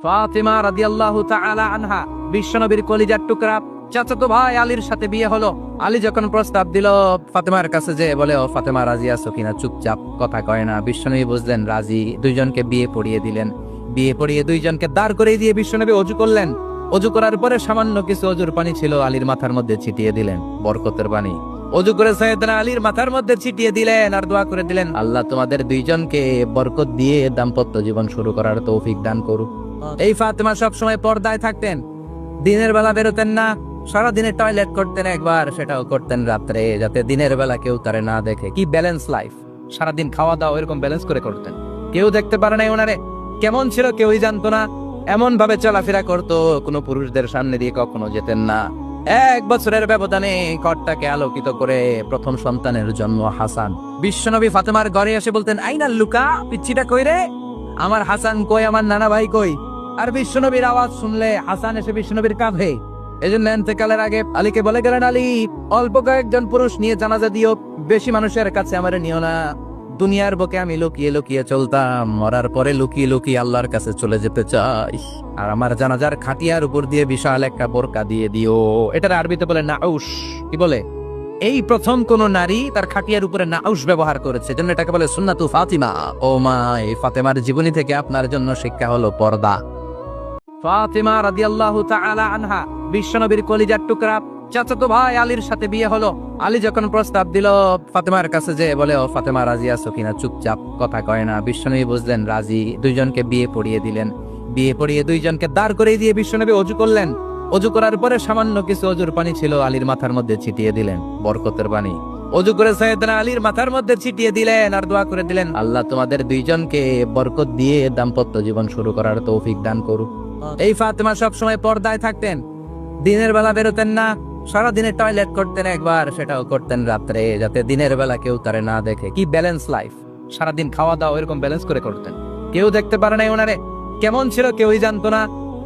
ফাতিমা রাদিয়াল্লাহু তাআলা আনহা বিশ্বনবীর কলিজার টুকরা চাচাতো ভাই আলীর সাথে বিয়ে হলো। আলী যখন প্রস্তাব দিল ফাতেমার কাছে, যে বলে, ও ফাতেমা রাজি আছো কিনা? চুপচাপ, কথা কয় না। বিশ্বনবী বুঝলেন রাজি, দুইজনকে বিয়ে পড়িয়ে দিলেন। বিয়ে পড়িয়ে দুইজনকে দাঁড় করিয়ে দিয়ে বিশ্বনবী ওযু করলেন। ওযু করার পরে সামান্য কিছু ওযুর পানি ছিল, আলীর মাথার মধ্যে ছিটিয়ে দিলেন, বরকতের পানি। ওযু করে সাইয়েদনা আলীর মাথার মধ্যে ছিটিয়ে দিলেন আর দোয়া করে দিলেন, আল্লাহ তোমাদের দুইজনকে বরকত দিয়ে দাম্পত্য জীবন শুরু করার তৌফিক দান করুক। এই ফাতেমা সব সময় পর্দায় থাকতেন, দিনের বেলা বেরোতেন না, সারাদিনে টয়লেট করতেন একবার, সেটাও করতেন রাত্রে, যাতে দিনের বেলা কেউ তারে না দেখে। কি ব্যালেন্স লাইফ! সারাদিন খাওয়া দাওয়া এরকম ব্যালেন্স করে করতেন, কেউ দেখতে পারে নাই ওনারে। কেমন ছিল কেউই জানতো না, এমন ভাবে চলাফেরা করতো, কোনো পুরুষদের সামনে দিয়ে কখনো যেতেন না। 1 বছরের ব্যবধানে ঘরটাকে আলোকিত করে প্রথম সন্তানের জন্ম হাসান। বিশ্বনবী ফাতেমার ঘরে এসে বলতেন, আইনাল লুকা, পিচ্ছিটা কই রে? আমার হাসান কই, আমার নানা ভাই কই? আর বিশ্বনবীর আওয়াজ শুনলে হাসান এসে বিশ্বনবীর কাঁধে। এজন্য ইন্তেকালের আগে আলীকে বলে গেলেন, আলী, অল্প কয়েকজন পুরুষ নিয়ে জানাজা দিও, বেশি মানুষের কাছে আমারে নিও না। দুনিয়ার বুকে আমি লুকিয়ে লুকিয়ে চলতাম, মরার পরে লুকিয়ে লুকিয়ে আল্লাহর কাছে চলে যেতে চাই। আর আমার জানাজার খাটিয়ার উপর দিয়ে বিশাল একটা বোরকা দিয়ে দিও। এটার আরবিতে বলে নাউশ। কি বলে? এই প্রথম কোন নারী তার খাটিয়ার উপরে নাউশ ব্যবহার করেছে, জন্য এটাকে বলে সুন্নাতু ফাতিমা। ও মা, এই ফাতেমার জীবনী থেকে আপনার জন্য শিক্ষা হলো পর্দা। ফাতিমা রাদিয়াল্লাহু তাআলা আনহা বিশ্বনবীর কলিজার টুকরা চাচাতো ভাই আলীর সাথে বিয়ে হলো। আলী যখন প্রস্তাব দিল ফাতেমার কাছে, যে বলে, ও ফাতেমা রাজি আছো কিনা? চুপচাপ, কথা কয় না। বিশ্বনবী বুঝলেন রাজি, দুইজনকে বিয়ে পড়িয়ে দিলেন। বিয়ে পড়িয়ে দুইজনকে দাঁড় করিয়ে দিয়ে বিশ্বনবী ওযু করলেন। ওযু করার পরে সামান্য কিছু ওযুর পানি ছিল, আলীর মাথার মধ্যে ছিটিয়ে দিলেন, বরকতের পানি। ওযু করে সাইয়েদনা আলীর মাথার মধ্যে ছিটিয়ে দিলেন আর দোয়া করে দিলেন, আল্লাহ তোমাদের দুইজনকে বরকত দিয়ে দাম্পত্য জীবন শুরু করার তৌফিক দান করুক। এই ফাতেমা সব সময় পর্দায় থাকতেন, দিনের বেলা বেরোতেন না, সারাদিনে টয়লেট করতেন একবার, সেটাও করতেন রাত্রে, যাতে দিনের বেলা কেউ তারে না দেখে। কি ব্যালেন্স লাইফ! সারাদিন খাওয়া দাওয়া এরকম ব্যালেন্স করে করতেন, কেউ দেখতে পারে নাই ওনারে। কেমন ছিল কেউই জানতো না,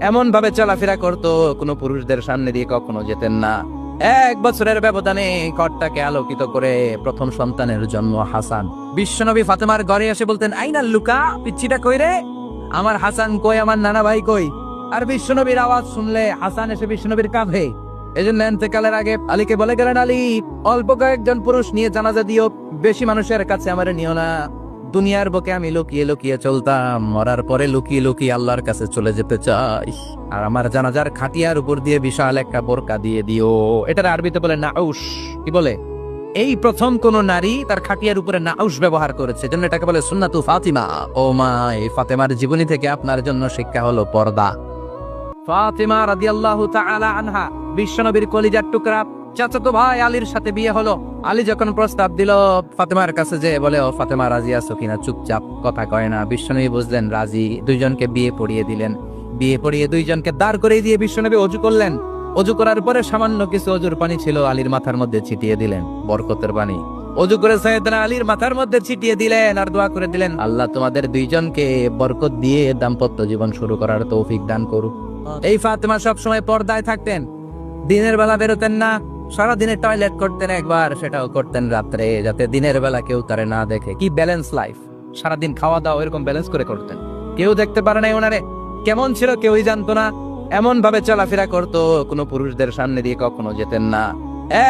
এমন ভাবে চলাফেরা করতো, কোনো পুরুষদের সামনে দিয়ে কখনো যেতেন না। 1 বছরের ব্যবধানে ঘরটাকে আলোকিত করে প্রথম সন্তানের জন্ম হাসান। বিশ্বনবী ফাতেমার ঘরে এসে বলতেন, আইনাল লুকা, পিচ্ছিটা কই রে? আমার হাসান কই, আমার নানা ভাই কই? আর বিশ্বনবীর আওয়াজ শুনলে হাসান এসে বিশ্বনবীর কাঁধে। এজন্য ইন্তেকালের আগে আলীকে বলে গেলেন, আলী, অল্প কয়েকজন পুরুষ নিয়ে জানাজা দিও, বেশি মানুষের কাছে আমারে নিও না। দুনিয়ার বুকে আমি লুকিয়ে লুকিয়ে চলতাম, মরার পরে লুকিয়ে লুকিয়ে আল্লাহর কাছে চলে যেতে চাই। আর আমার জানাজার খাটিয়ার উপর দিয়ে বিশাল একটা বোরকা দিয়ে দিও। এটার আরবিতে বলে নাউশ। কি বলে? এই প্রথম কোন নারী তার খাটিয়ার উপরে নাউশ ব্যবহার করেছে, জন্য এটাকে বলে সুন্নাতু ফাতিমা। ও মা, এই ফাতেমার জীবনী থেকে আপনার জন্য শিক্ষা হলো পর্দা। ফাতিমা রাদিয়াল্লাহু তাআলা আনহা বিশ্বনবীর কলিজার টুকরা চাচাতো ভাই আলীর সাথে বিয়ে হলো। আলী যখন প্রস্তাব দিল ফাতেমার কাছে, যে বলে, ও ফাতেমা রাজি আছো কিনা? চুপচাপ, কথা কয় না। বিশ্বনবী বুঝলেন রাজি, দুইজনকে বিয়ে পড়িয়ে দিলেন। বিয়ে পড়িয়ে দুইজনকে দাঁড় করিয়ে দিয়ে বিশ্বনবী ওযু করলেন। ওযু করার পরে সামান্য কিছু ওযুর পানি ছিল, আলীর মাথার মধ্যে ছিটিয়ে দিলেন, বরকতের পানি। ওযু করে সাইয়েদনা আলীর মাথার মধ্যে ছিটিয়ে দিলেন আর দোয়া করে দিলেন, আল্লাহ তোমাদের দুইজনকে বরকত দিয়ে দাম্পত্য জীবন শুরু করার তৌফিক দান করুক। এই ফাতেমা সব সময় পর্দায় থাকতেন, দিনের বেলা বেরোতেন না, সারাদিনে টয়লেট করতেন একবার, সেটাও করতেন রাত্রে, যাতে দিনের বেলা কেউ তারে না দেখে। কি ব্যালেন্স লাইফ! সারাদিন খাওয়া দাওয়া এরকম ব্যালেন্স করে করতেন, কেউ দেখতে পারে নাই ওনারে। কেমন ছিল কেউই জানতো না, এমন ভাবে চলাফেরা করতো, কোনো পুরুষদের সামনে দিয়ে কখনো যেতেন না।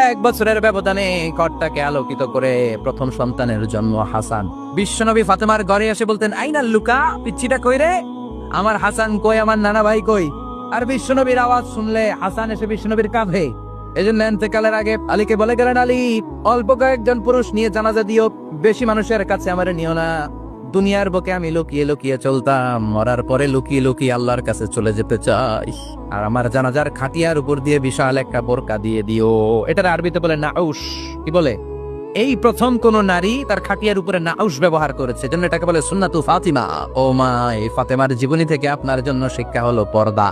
1 বছরের ব্যবধানে ঘরটাকে আলোকিত করে প্রথম সন্তানের জন্ম হাসান। বিশ্বনবী ফাতেমার ঘরে এসে বলতেন, আইনাল লুকা, পিচ্ছিটা কই রে? আমার হাসান কই, আমার নানা ভাই কই? আর বিশ্বনবীর আওয়াজ শুনলে হাসান এসে বিশ্বনবীর কাঁধে। এজন্য ইন্তেকালের আগে আলীকে বলে গেলেন, আলী, অল্প কয়েকজন পুরুষ নিয়ে জানাজা দিও, বেশি মানুষের কাছে আমারে নিও না। দুনিয়ার বুকে আমি লুকিয়ে লুকিয়ে চলতাম, মরার পরে লুকিয়ে লুকিয়ে আল্লাহর কাছে চলে যেতে চাই। আর আমার জানাজার খাটিয়ার উপর দিয়ে বিশাল একটা বোরকা দিয়ে দিও। এটার আরবিতে বলে নাউশ। কি বলে? এই প্রথম কোন নারী তার খাটিয়ার উপরে নাউশ ব্যবহার করেছে, জন্য এটাকে বলে সুন্নাতু ফাতিমা। ও মা, এই ফাতেমার জীবনী থেকে আপনার জন্য শিক্ষা হলো পর্দা।